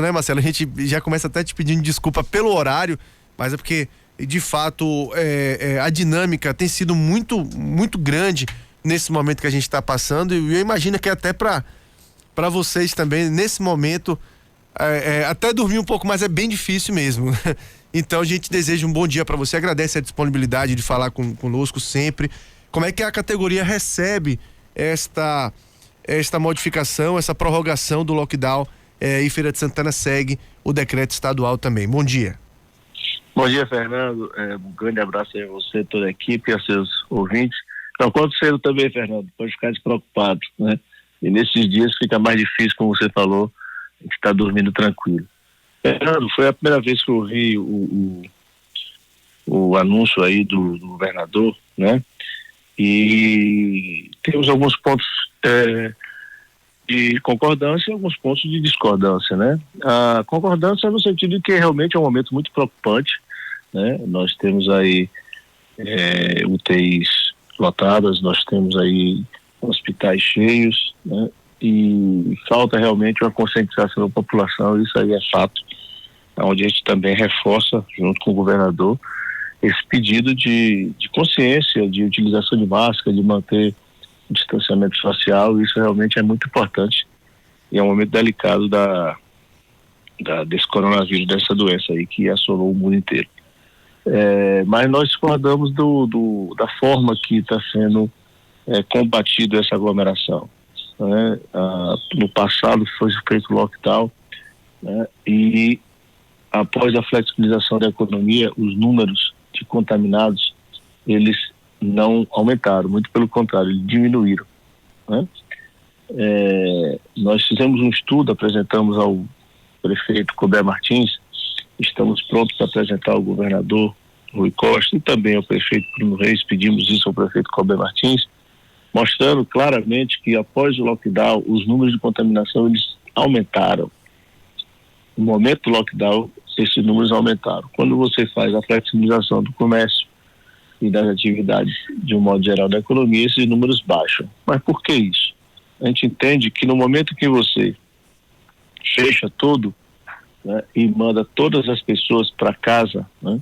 né, Marcelo? A gente já começa até te pedindo desculpa pelo horário, mas é porque, de fato, a dinâmica tem sido muito, muito grande nesse momento que a gente está passando, e eu imagino que até para vocês também, nesse momento, até dormir um pouco mais é bem difícil mesmo. Então a gente deseja um bom dia para você, agradece a disponibilidade de falar conosco sempre. Como é que a categoria recebe esta modificação, essa prorrogação do lockdown, e Feira de Santana segue o decreto estadual também? Bom dia. Bom dia, Fernando. Um grande abraço a você, toda a equipe e a seus ouvintes. Não, quanto cedo também, Fernando, pode ficar despreocupado, né? E nesses dias fica mais difícil, como você falou, a gente está dormindo tranquilo. Fernando, foi a primeira vez que eu ouvi o anúncio aí do governador, né? E temos alguns pontos de concordância e alguns pontos de discordância, né? A concordância no sentido de que realmente é um momento muito preocupante, né? Nós temos aí UTIs lotadas, nós temos aí hospitais cheios, né? E falta realmente uma conscientização da população, isso aí é fato, onde a gente também reforça, junto com o governador, esse pedido de consciência, de utilização de máscara, de manter o distanciamento social. Isso realmente é muito importante e é um momento delicado desse coronavírus, dessa doença aí que assolou o mundo inteiro. Mas nós discordamos da forma que está sendo combatido essa aglomeração, né? No passado foi feito lockdown, né? E após a flexibilização da economia, os números de contaminados, eles não aumentaram, muito pelo contrário, eles diminuíram, né? Nós fizemos um estudo, apresentamos ao prefeito Colbert Martins, estamos prontos para apresentar ao governador Rui Costa e também ao prefeito Bruno Reis, pedimos isso ao prefeito Colbert Martins, mostrando claramente que após o lockdown, os números de contaminação, eles aumentaram. No momento do lockdown, esses números aumentaram. Quando você faz a flexibilização do comércio e das atividades, de um modo geral, da economia, esses números baixam. Mas por que isso? A gente entende que no momento que você fecha tudo, né, e manda todas as pessoas para casa, né,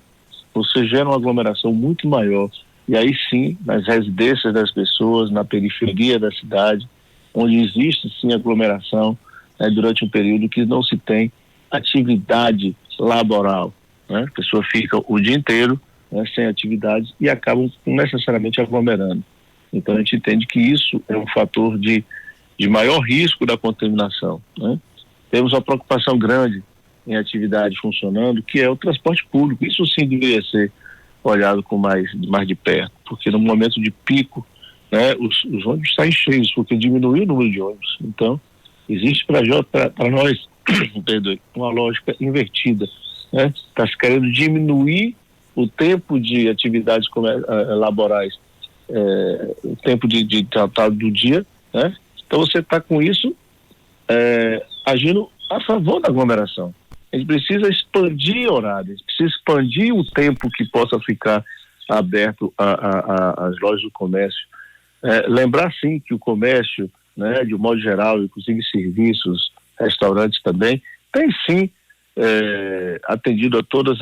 você gera uma aglomeração muito maior. E aí sim, nas residências das pessoas, na periferia da cidade, onde existe sim aglomeração, né, durante um período que não se tem atividade laboral, né? A pessoa fica o dia inteiro, né, sem atividades e acabam necessariamente aglomerando. Então a gente entende que isso é um fator de maior risco da contaminação, né? Temos uma preocupação grande em atividade funcionando, que é o transporte público. Isso sim deveria ser olhado com mais de perto, porque no momento de pico, né, os ônibus saem cheios, porque diminuiu o número de ônibus. Então, existe para nós uma lógica invertida, né? Está se querendo diminuir o tempo de atividades laborais, o tempo de tratado do dia, né? Então você está com isso agindo a favor da aglomeração. A gente precisa expandir horários, precisa expandir o tempo que possa ficar aberto às lojas do comércio. Lembrar sim que o comércio, né, de um modo geral, inclusive serviços, restaurantes também, tem sim atendido a todas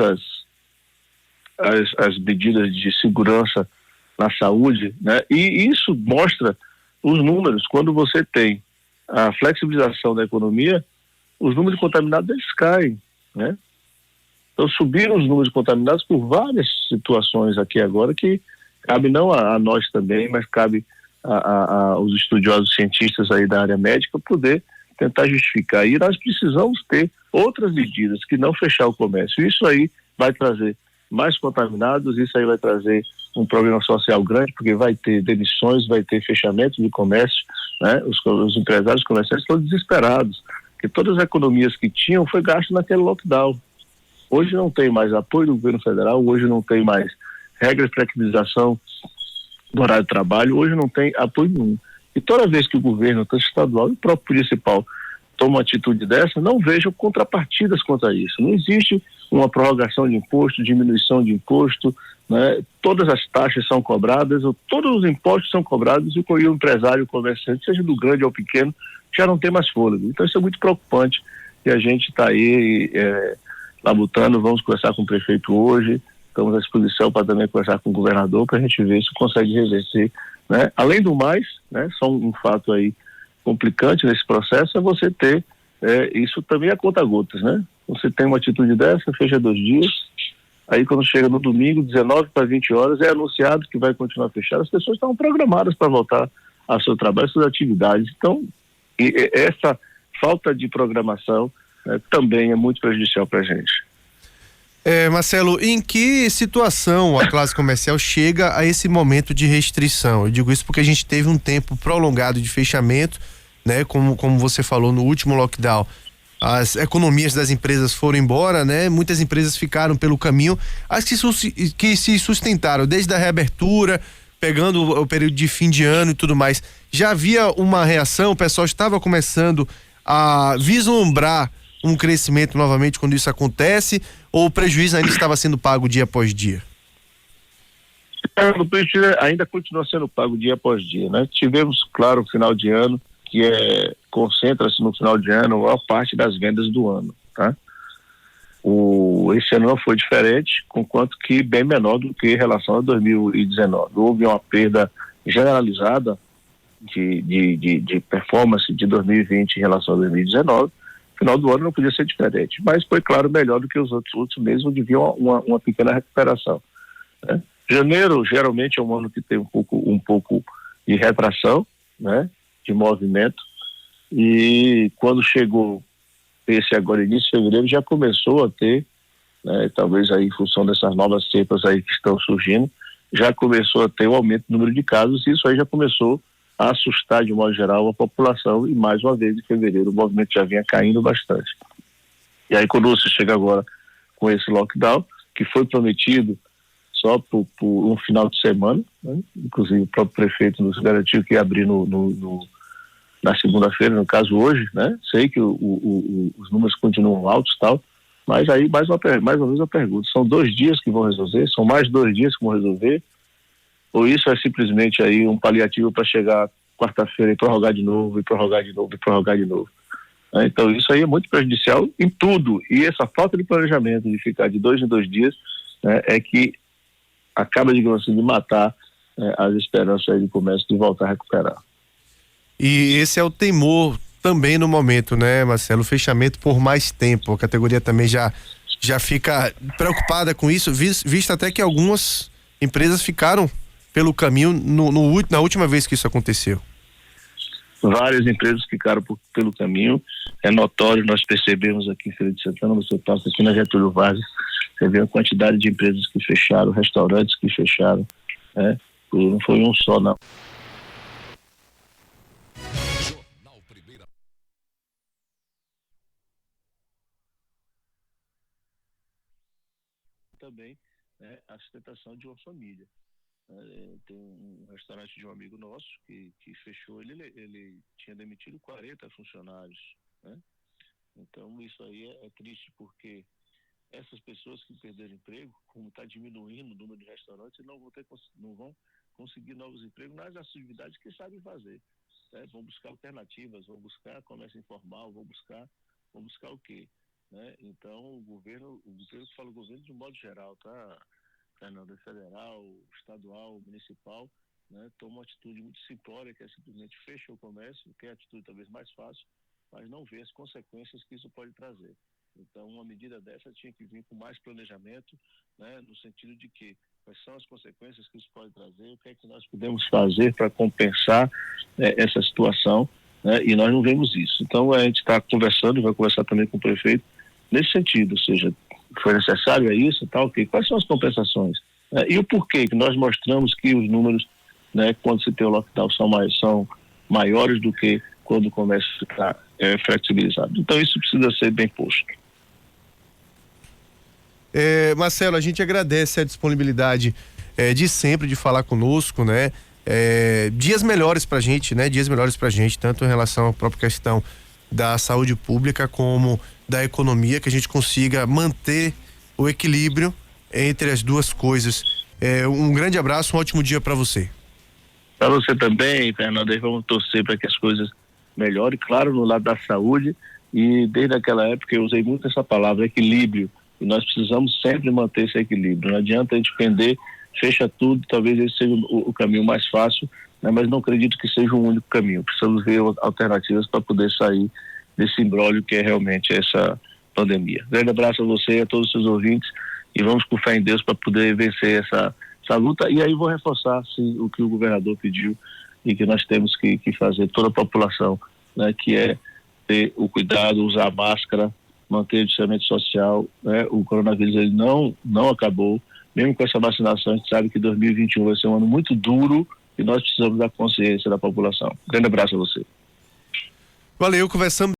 as medidas de segurança na saúde, né? E isso mostra os números. Quando você tem a flexibilização da economia, os números de contaminados eles caem, né? Então subiram os números de contaminados por várias situações aqui agora, que cabe não a nós também, mas cabe aos estudiosos cientistas aí da área médica poder tentar justificar. E nós precisamos ter outras medidas que não fechar o comércio. Isso aí vai trazer mais contaminados, isso aí vai trazer um problema social grande, porque vai ter demissões, vai ter fechamento de comércio, né? Os empresários comerciais estão desesperados, porque todas as economias que tinham foi gasto naquele lockdown. Hoje não tem mais apoio do governo federal, hoje não tem mais regras de flexibilização do horário de trabalho, hoje não tem apoio nenhum. E toda vez que o governo, tanto estadual e o próprio municipal, toma uma atitude dessa, não vejo contrapartidas contra isso. Não existe uma prorrogação de imposto, diminuição de imposto, né? Todas as taxas são cobradas, todos os impostos são cobrados, e o empresário, o comerciante, seja do grande ou pequeno, já não tem mais fôlego. Então isso é muito preocupante e a gente está aí labutando. Vamos conversar com o prefeito hoje, estamos à disposição para também conversar com o governador para a gente ver se consegue reverter, né? Além do mais, né, só um fato aí complicante nesse processo é você ter isso também a conta-gotas, né? Você tem uma atitude dessa, fecha 2 dias, aí quando chega no domingo, 19 para 20 horas, é anunciado que vai continuar fechado. As pessoas estão programadas para voltar ao seu trabalho, às suas atividades. Então, essa falta de programação também é muito prejudicial para a gente. Marcelo, em que situação a classe comercial chega a esse momento de restrição? Eu digo isso porque a gente teve um tempo prolongado de fechamento, né? Como você falou no último lockdown, as economias das empresas foram embora, né? Muitas empresas ficaram pelo caminho, as que se sustentaram desde a reabertura, pegando o período de fim de ano e tudo mais. Já havia uma reação, o pessoal estava começando a vislumbrar um crescimento novamente quando isso acontece, ou o prejuízo ainda estava sendo pago dia após dia? O prejuízo ainda continua sendo pago dia após dia, né? Tivemos, claro, o final de ano, que concentra-se no final de ano a maior parte das vendas do ano, tá? Esse ano não foi diferente, conquanto que bem menor do que em relação a 2019. Houve uma perda generalizada de performance de 2020 em relação a 2019. Final do ano não podia ser diferente, mas foi, claro, melhor do que os outros meses, onde havia uma pequena recuperação, né? Janeiro geralmente é um ano que tem um pouco de retração, né, de movimento, e quando chegou esse agora início de fevereiro já começou a ter, né, talvez aí em função dessas novas cepas aí que estão surgindo, já começou a ter um aumento do número de casos, e isso aí já começou a assustar de modo geral a população, e mais uma vez em fevereiro o movimento já vinha caindo bastante. E aí quando você chega agora com esse lockdown, que foi prometido só por um final de semana, né? Inclusive o próprio prefeito nos garantiu que ia abrir na segunda-feira, no caso hoje, né? Sei que os números continuam altos e tal, mas aí mais uma vez eu pergunto, são 2 dias que vão resolver? São mais 2 dias que vão resolver? Ou isso é simplesmente aí um paliativo para chegar quarta-feira e prorrogar de novo, e prorrogar de novo, e prorrogar de novo? Então isso aí é muito prejudicial em tudo, e essa falta de planejamento de ficar de 2 em 2 dias, né, é que acaba, digamos assim, de matar as esperanças aí do comércio de voltar a recuperar. E esse é o temor também no momento, né, Marcelo? O fechamento por mais tempo. A categoria também já fica preocupada com isso, visto até que algumas empresas ficaram pelo caminho na última vez que isso aconteceu. Várias empresas ficaram pelo caminho, é notório, nós percebemos aqui em Feira de Santana, você passa aqui na Getúlio Vargas, você vê a quantidade de empresas que fecharam, restaurantes que fecharam, né? Não foi um só, não. Também, né, a sustentação de uma família. Tem um restaurante de um amigo nosso que fechou, ele tinha demitido 40 funcionários, né? Então isso aí é triste, porque essas pessoas que perderam emprego, como está diminuindo o número de restaurantes, não vão conseguir novos empregos nas atividades que sabem fazer, né? Vão buscar alternativas, vão buscar comércio informal, vão buscar o quê, né? Então o governo fala o governo de um modo geral, tá, Fernando? Federal, estadual, municipal, né, toma uma atitude muito simplória, que é simplesmente fecha o comércio, que é a atitude talvez mais fácil, mas não vê as consequências que isso pode trazer. Então, uma medida dessa tinha que vir com mais planejamento, né, no sentido de que quais são as consequências que isso pode trazer, o que é que nós podemos fazer para compensar essa situação, né, e nós não vemos isso. Então, a gente está conversando, e vai conversar também com o prefeito, nesse sentido, ou seja, foi necessário isso, tal, okay. Quais são as compensações? E o porquê que nós mostramos que os números, né, quando se tem o lockdown, são maiores do que quando o comércio está flexibilizado. Então isso precisa ser bem posto. Marcelo, a gente agradece a disponibilidade de sempre de falar conosco, né? Dias melhores pra gente, né? Dias melhores pra gente, tanto em relação à própria questão da saúde pública como da economia, que a gente consiga manter o equilíbrio entre as duas coisas. Um grande abraço, um ótimo dia para você. Para você também, Fernando, vamos torcer para que as coisas melhorem, claro, no lado da saúde, E desde aquela época eu usei muito essa palavra, equilíbrio, e nós precisamos sempre manter esse equilíbrio. Não adianta a gente pender, fecha tudo, talvez esse seja o caminho mais fácil, né? Mas não acredito que seja o único caminho. Precisamos ver alternativas para poder sair desse imbróglio que é realmente essa pandemia. Grande abraço a você e a todos os seus ouvintes, e vamos com fé em Deus para poder vencer essa luta. E aí vou reforçar o que o governador pediu e que nós temos que fazer, toda a população, né, que é ter o cuidado, usar a máscara, manter o distanciamento social, né? O coronavírus ele não acabou, mesmo com essa vacinação. A gente sabe que 2021 vai ser um ano muito duro e nós precisamos da consciência da população. Grande abraço a você. Valeu, conversamos.